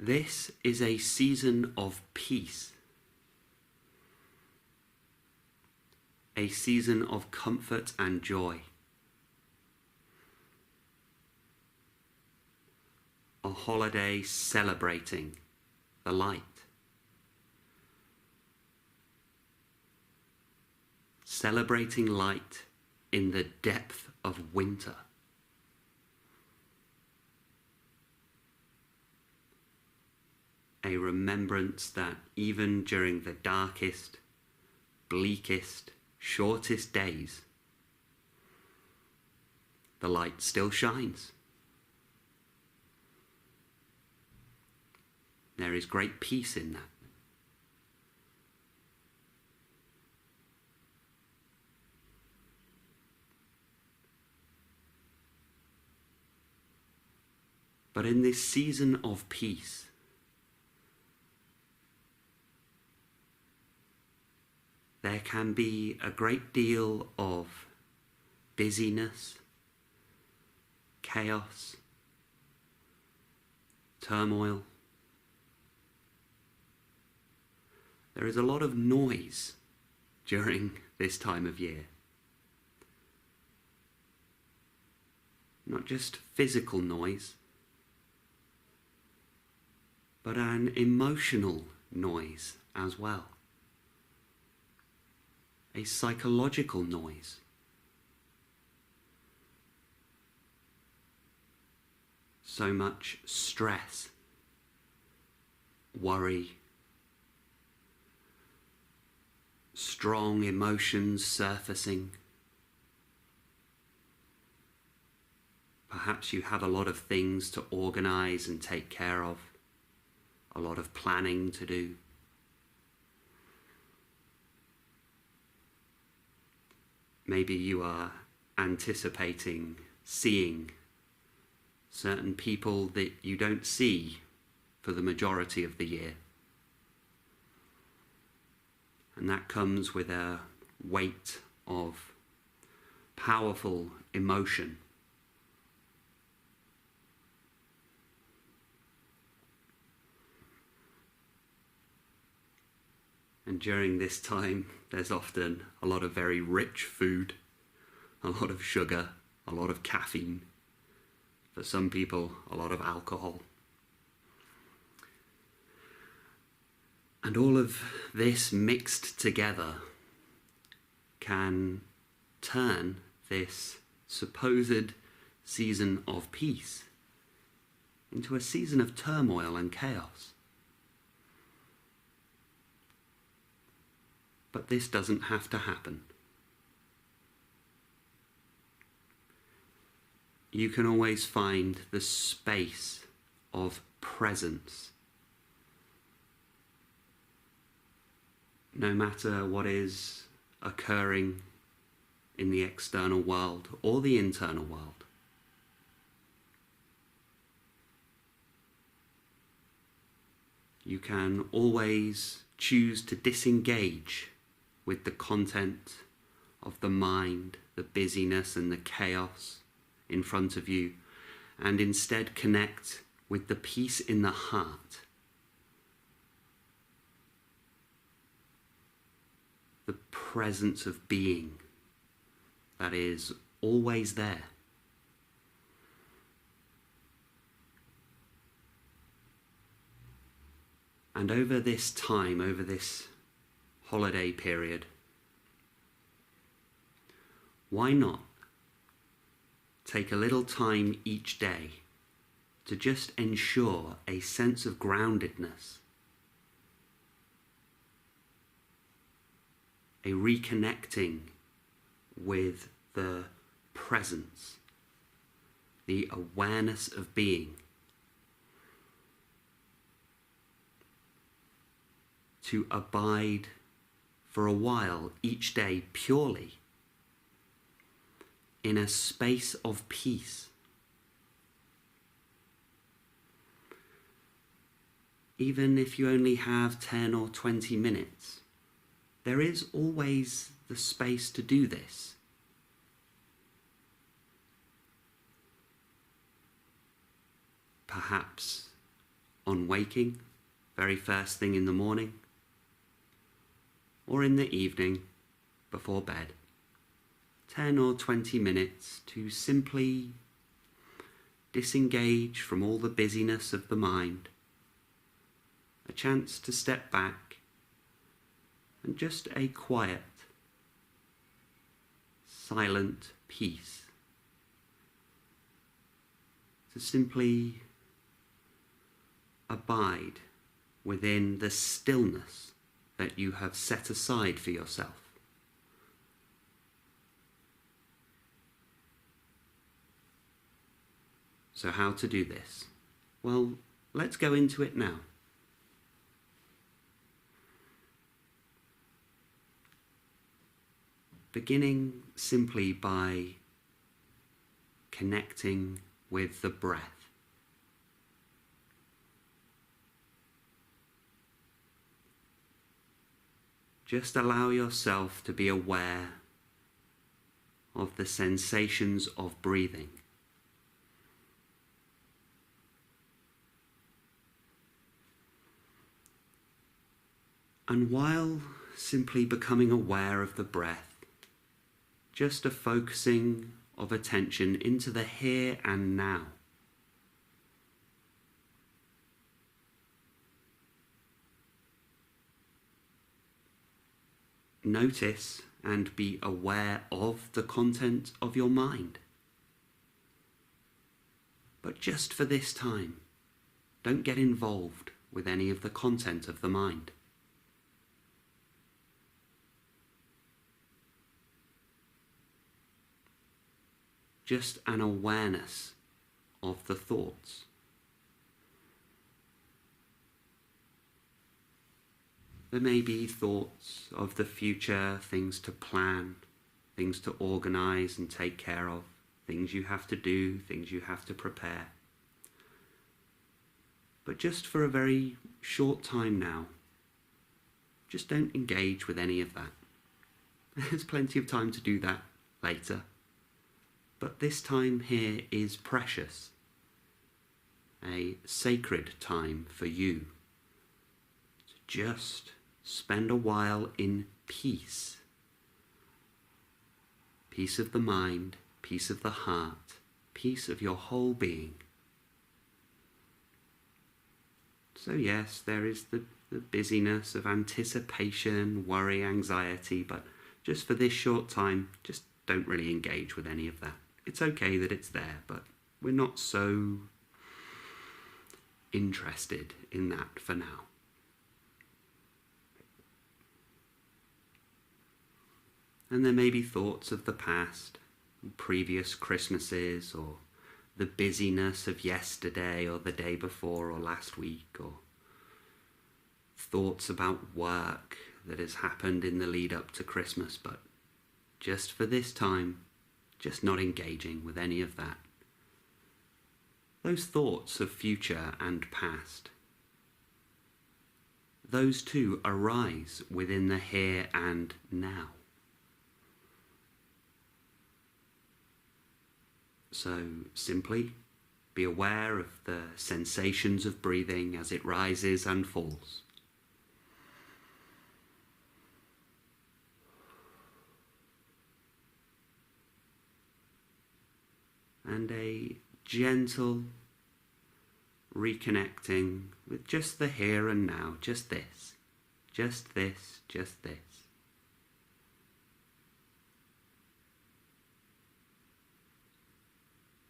This is a season of peace, a season of comfort and joy, a holiday celebrating the light, celebrating light in the depth of winter. A remembrance that even during the darkest, bleakest, shortest days, the light still shines. There is great peace in that. But in this season of peace, there can be a great deal of busyness, chaos, turmoil. There is a lot of noise during this time of year. Not just physical noise, but an emotional noise as well. A psychological noise. So much stress, worry, strong emotions surfacing. Perhaps you have a lot of things to organize and take care of, a lot of planning to do. Maybe you are anticipating seeing certain people that you don't see for the majority of the year. And that comes with a weight of powerful emotion. And during this time, there's often a lot of very rich food, a lot of sugar, a lot of caffeine. For some people, a lot of alcohol. And all of this mixed together can turn this supposed season of peace into a season of turmoil and chaos. But this doesn't have to happen. You can always find the space of presence. No matter what is occurring in the external world or the internal world. You can always choose to disengage with the content of the mind, the busyness and the chaos in front of you, and instead connect with the peace in the heart. The presence of being that is always there. And over this time, over this holiday period, why not take a little time each day to just ensure a sense of groundedness, a reconnecting with the presence, the awareness of being, to abide for a while each day purely in a space of peace. Even if you only have 10 or 20 minutes, there is always the space to do this. Perhaps on waking, very first thing in the morning, or in the evening before bed. 10 or 20 minutes to simply disengage from all the busyness of the mind. A chance to step back and just a quiet, silent peace. To simply abide within the stillness that you have set aside for yourself. So how to do this? Well, let's go into it now. Beginning simply by connecting with the breath. Just allow yourself to be aware of the sensations of breathing. And while simply becoming aware of the breath, just a focusing of attention into the here and now. Notice and be aware of the content of your mind. But just for this time, don't get involved with any of the content of the mind. Just an awareness of the thoughts. There may be thoughts of the future, things to plan, things to organize and take care of, things you have to do, things you have to prepare. But just for a very short time now, just don't engage with any of that. There's plenty of time to do that later. But this time here is precious, a sacred time for you to just spend a while in peace. Peace of the mind, peace of the heart, peace of your whole being. So yes, there is the busyness of anticipation, worry, anxiety, but just for this short time, just don't really engage with any of that. It's okay that it's there, but we're not so interested in that for now. And there may be thoughts of the past, previous Christmases, or the busyness of yesterday or the day before or last week, or thoughts about work that has happened in the lead up to Christmas, but just for this time, just not engaging with any of that. Those thoughts of future and past, those too arise within the here and now. So simply be aware of the sensations of breathing as it rises and falls. And a gentle reconnecting with just the here and now, just this, just this, just this.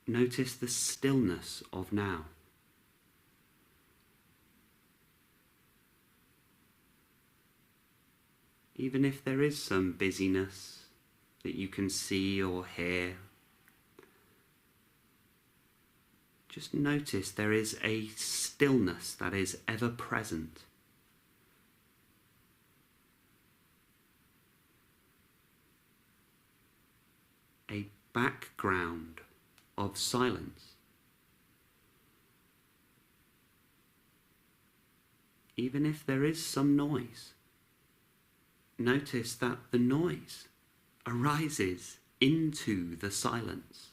Notice the stillness of now. Even if there is some busyness that you can see or hear, just notice there is a stillness that is ever present. A background of silence. Even if there is some noise, notice that the noise arises into the silence.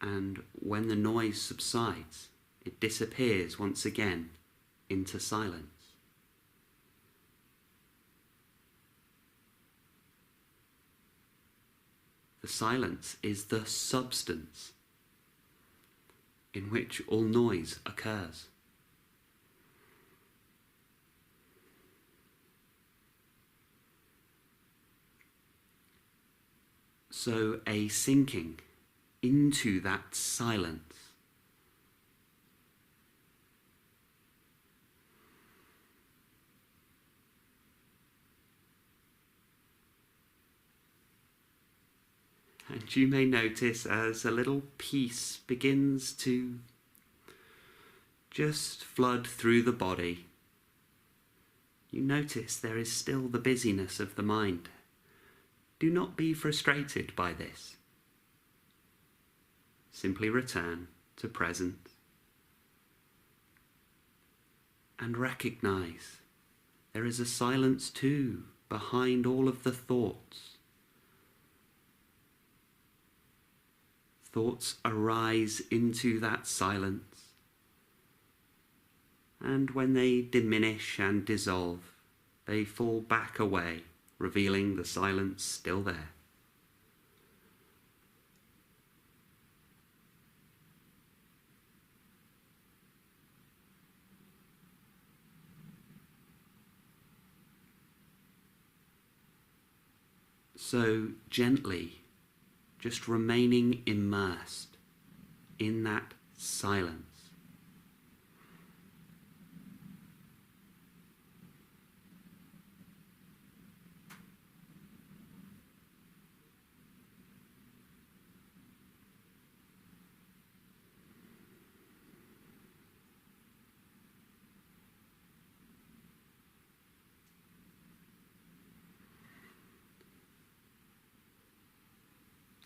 And when the noise subsides, it disappears once again into silence. The silence is the substance in which all noise occurs. So a sinking into that silence and you may notice as a little peace begins to just flood through the body, you notice there is still the busyness of the mind. Do not be frustrated by this. Simply return to present and recognize there is a silence too behind all of the thoughts. Thoughts arise into that silence, and when they diminish and dissolve, they fall back away, revealing the silence still there. So gently, just remaining immersed in that silence.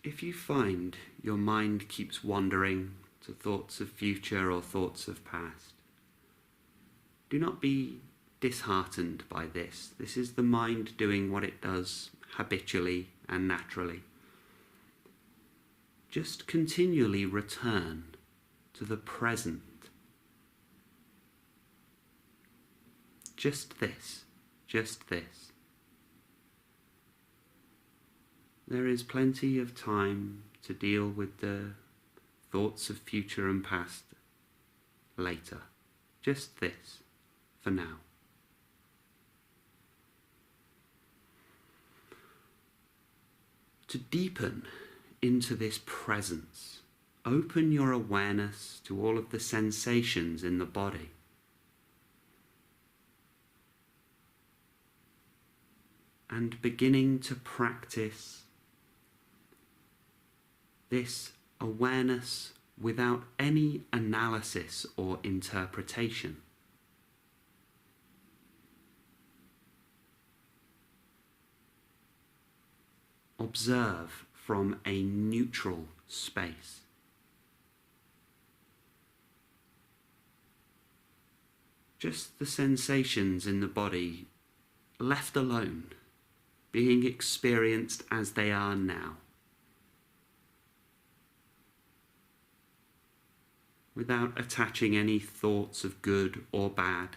If you find your mind keeps wandering to thoughts of future or thoughts of past, do not be disheartened by this. This is the mind doing what it does habitually and naturally. Just continually return to the present. Just this, just this. There is plenty of time to deal with the thoughts of future and past later. Just this, for now. To deepen into this presence, open your awareness to all of the sensations in the body. And beginning to practice this awareness without any analysis or interpretation. Observe from a neutral space. Just the sensations in the body left alone, being experienced as they are now. Without attaching any thoughts of good or bad,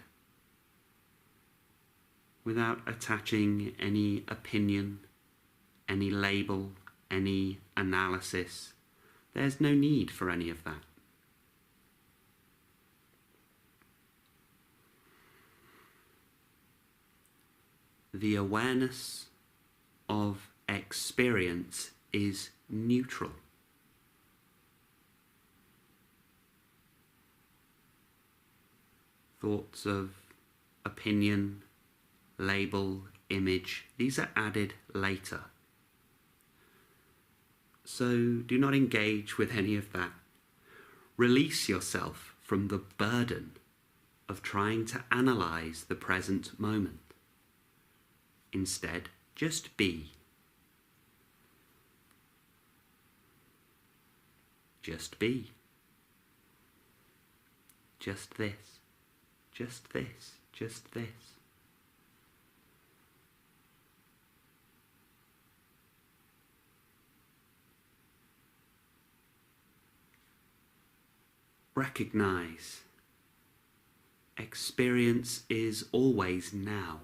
without attaching any opinion, any label, any analysis. There's no need for any of that. The awareness of experience is neutral. Thoughts of opinion, label, image, these are added later. So do not engage with any of that. Release yourself from the burden of trying to analyze the present moment. Instead, just be. Just be. Just this. Just this. Just this. recognize experience is always now.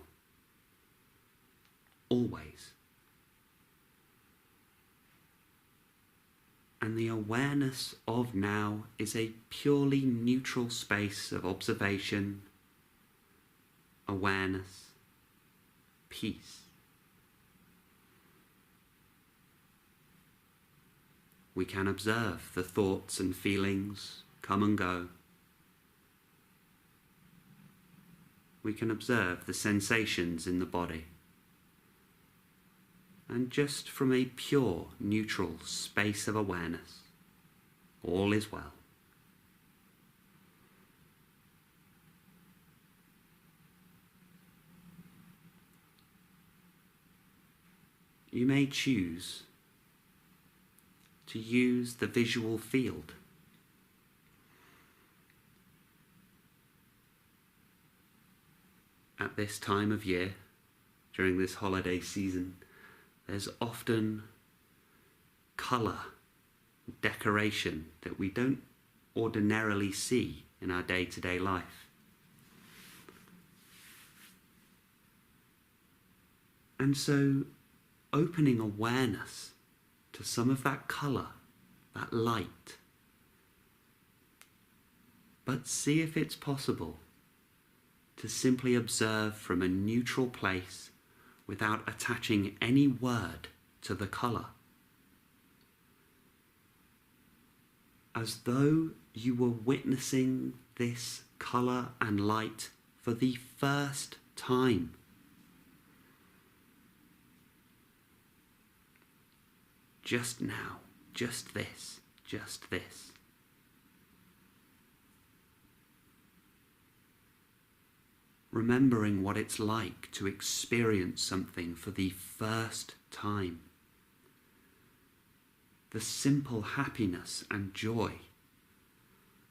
Always. And the awareness of now is a purely neutral space of observation, awareness, peace. We can observe the thoughts and feelings come and go. We can observe the sensations in the body. And just from a pure, neutral space of awareness, all is well. You may choose to use the visual field. At this time of year, during this holiday season, there's often colour, decoration that we don't ordinarily see in our day-to-day life. And so opening awareness to some of that colour, that light, but see if it's possible to simply observe from a neutral place without attaching any word to the colour. As though you were witnessing this colour and light for the first time. Just now, just this, just this. Remembering what it's like to experience something for the first time. The simple happiness and joy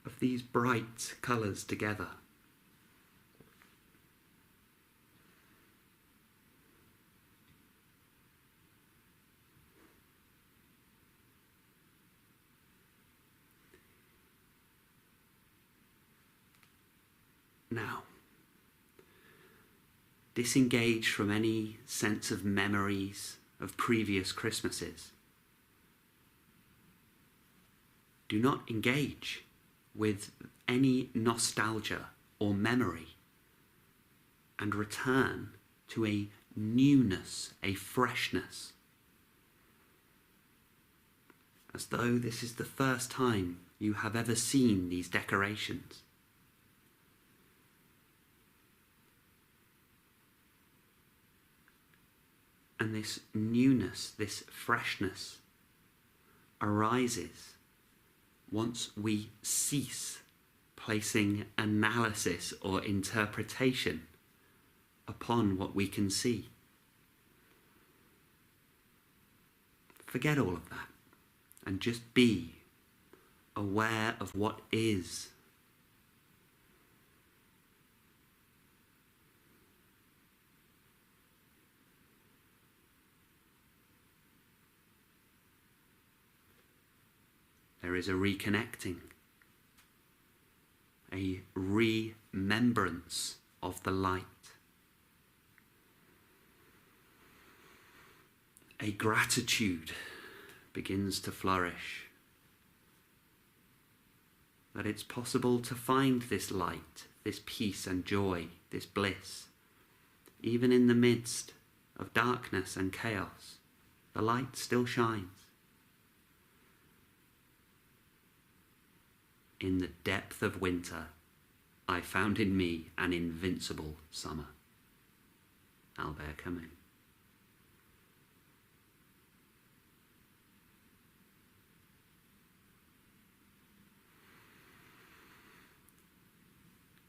of these bright colours together. Now, disengage from any sense of memories of previous Christmases. Do not engage with any nostalgia or memory and return to a newness, a freshness, as though this is the first time you have ever seen these decorations. And this newness, this freshness arises once we cease placing analysis or interpretation upon what we can see. Forget all of that and just be aware of what is. There is a reconnecting, a remembrance of the light, a gratitude begins to flourish, that it's possible to find this light, this peace and joy, this bliss, even in the midst of darkness and chaos. The light still shines. In the depth of winter, I found in me an invincible summer. Albert Camus.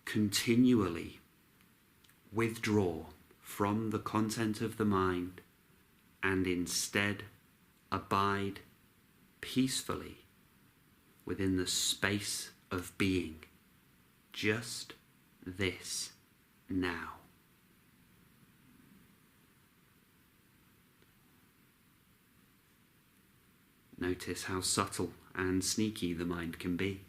Continually withdraw from the content of the mind and instead abide peacefully within the space of being, just this now. Notice how subtle and sneaky the mind can be.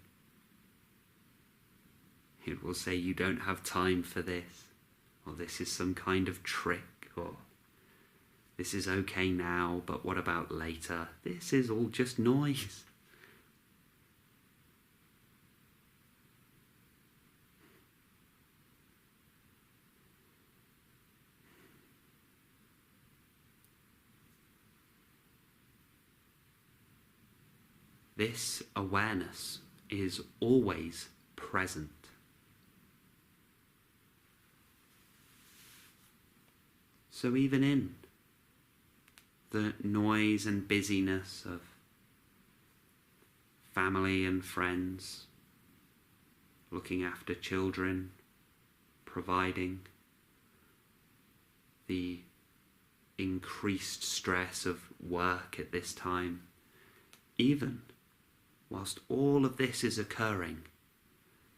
It will say you don't have time for this, or this is some kind of trick, or this is okay now, but what about later? This is all just noise. This awareness is always present. So even in the noise and busyness of family and friends, looking after children, providing, the increased stress of work at this time, even whilst all of this is occurring,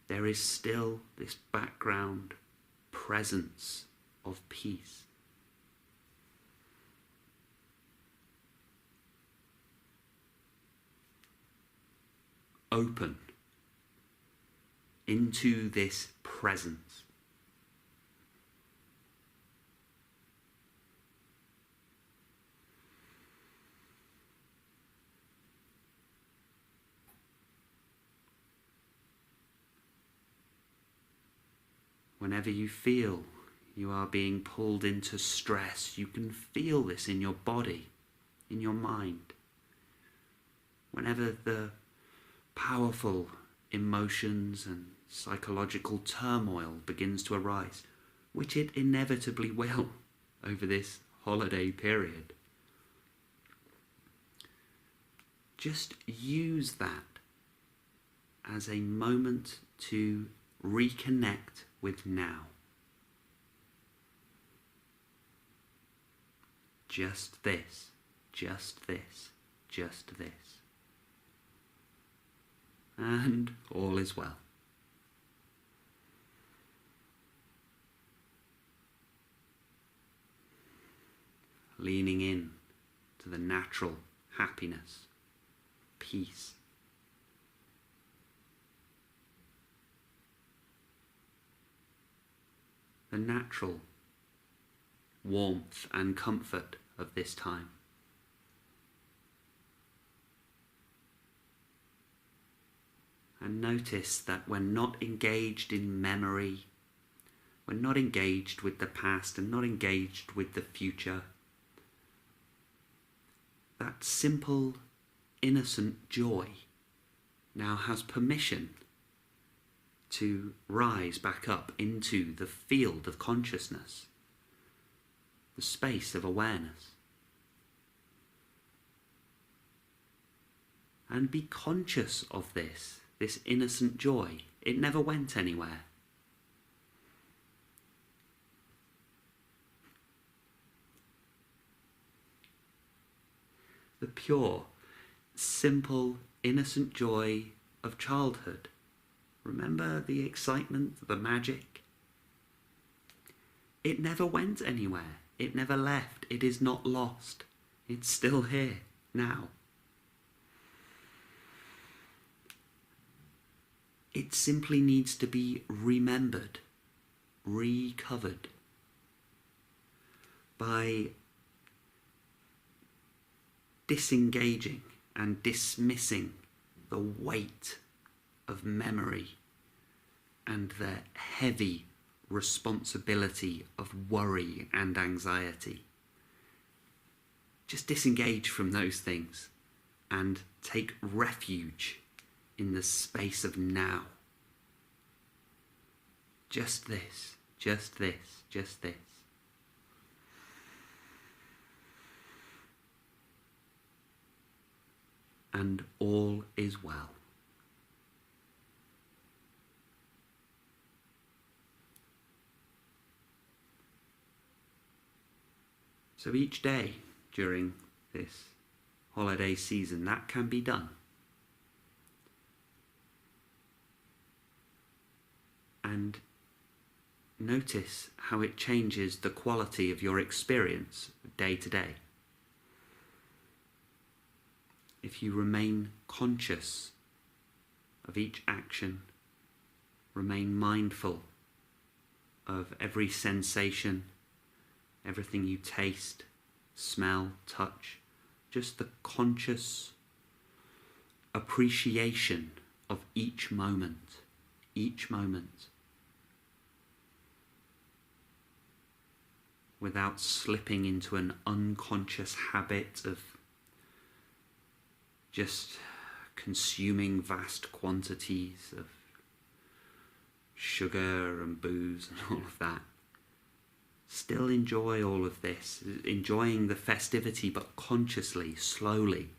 there is still this background presence of peace. Open into this presence. Whenever you feel you are being pulled into stress, you can feel this in your body, in your mind. Whenever the powerful emotions and psychological turmoil begins to arise, which it inevitably will over this holiday period, just use that as a moment to reconnect with now. Just this, just this, just this. And all is well. Leaning in to the natural happiness, peace. The natural warmth and comfort of this time. And notice that we're not engaged in memory, we're not engaged with the past and not engaged with the future. That simple, innocent joy now has permission to rise back up into the field of consciousness, the space of awareness. And be conscious of this innocent joy. It never went anywhere. The pure, simple, innocent joy of childhood. Remember the excitement, the magic? It never went anywhere. It never left. It is not lost. It's still here, now. It simply needs to be remembered, recovered by disengaging and dismissing the weight of memory and the heavy responsibility of worry and anxiety. Just disengage from those things and take refuge in the space of now. Just this, just this, just this. And all is well. So each day during this holiday season, that can be done. And notice how it changes the quality of your experience day to day. If you remain conscious of each action, Remain mindful of every sensation, everything you taste, smell, touch, just the conscious appreciation of each moment, without slipping into an unconscious habit of just consuming vast quantities of sugar and booze and all of that. Still enjoy all of this, enjoying the festivity, but consciously, slowly,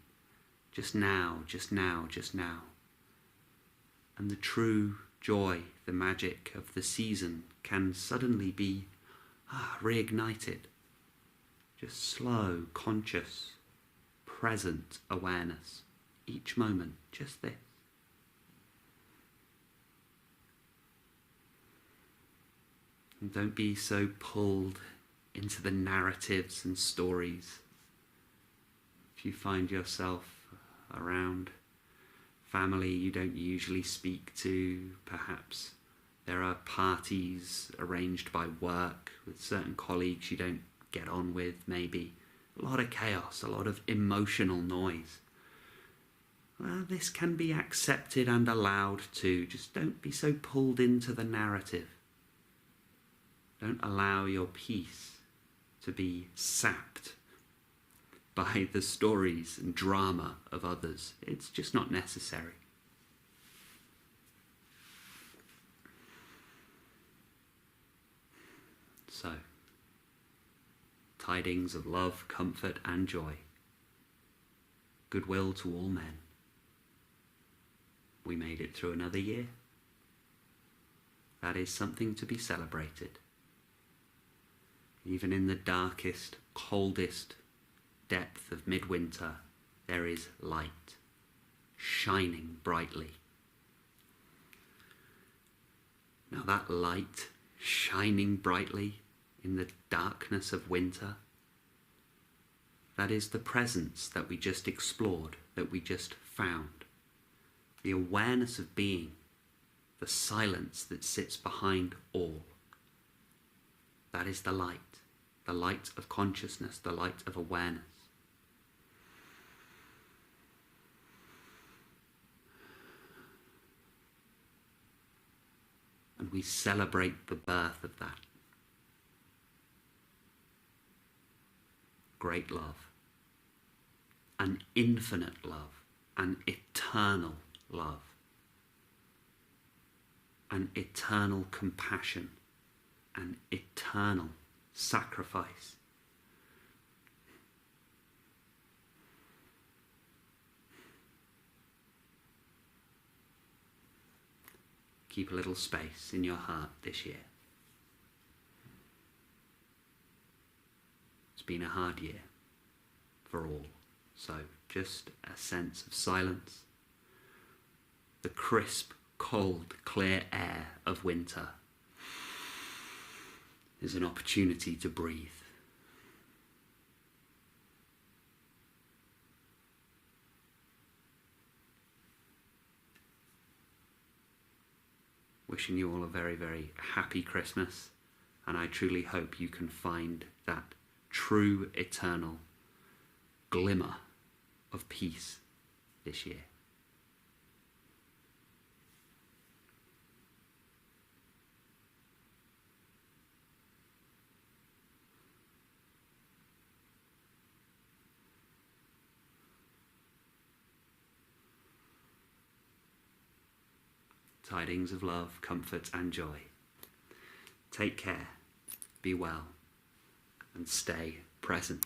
just now, just now, just now. And the true joy, the magic of the season can suddenly be reignited. Just slow, conscious, present awareness. Each moment, just this. And don't be so pulled into the narratives and stories. If you find yourself around family you don't usually speak to, perhaps there are parties arranged by work with certain colleagues you don't get on with, maybe. A lot of chaos, a lot of emotional noise. Well, this can be accepted and allowed too. Just don't be so pulled into the narrative. Don't allow your peace to be sapped by the stories and drama of others. It's just not necessary. So, tidings of love, comfort and joy. Goodwill to all men. We made it through another year. That is something to be celebrated. Even in the darkest, coldest depth of midwinter, there is light, shining brightly. Now that light, shining brightly in the darkness of winter, that is the presence that we just explored, that we just found. The awareness of being, the silence that sits behind all. That is the light of consciousness, the light of awareness. And we celebrate the birth of that. Great love, an infinite love, an eternal love, an eternal compassion, an eternal sacrifice. Keep a little space in your heart this year. It's been a hard year for all, so just a sense of silence. The crisp, cold, clear air of winter is an opportunity to breathe. Wishing you all a very, very happy Christmas, and I truly hope you can find that true, eternal glimmer of peace this year. Tidings of love, comfort and joy. Take care, be well, and stay present.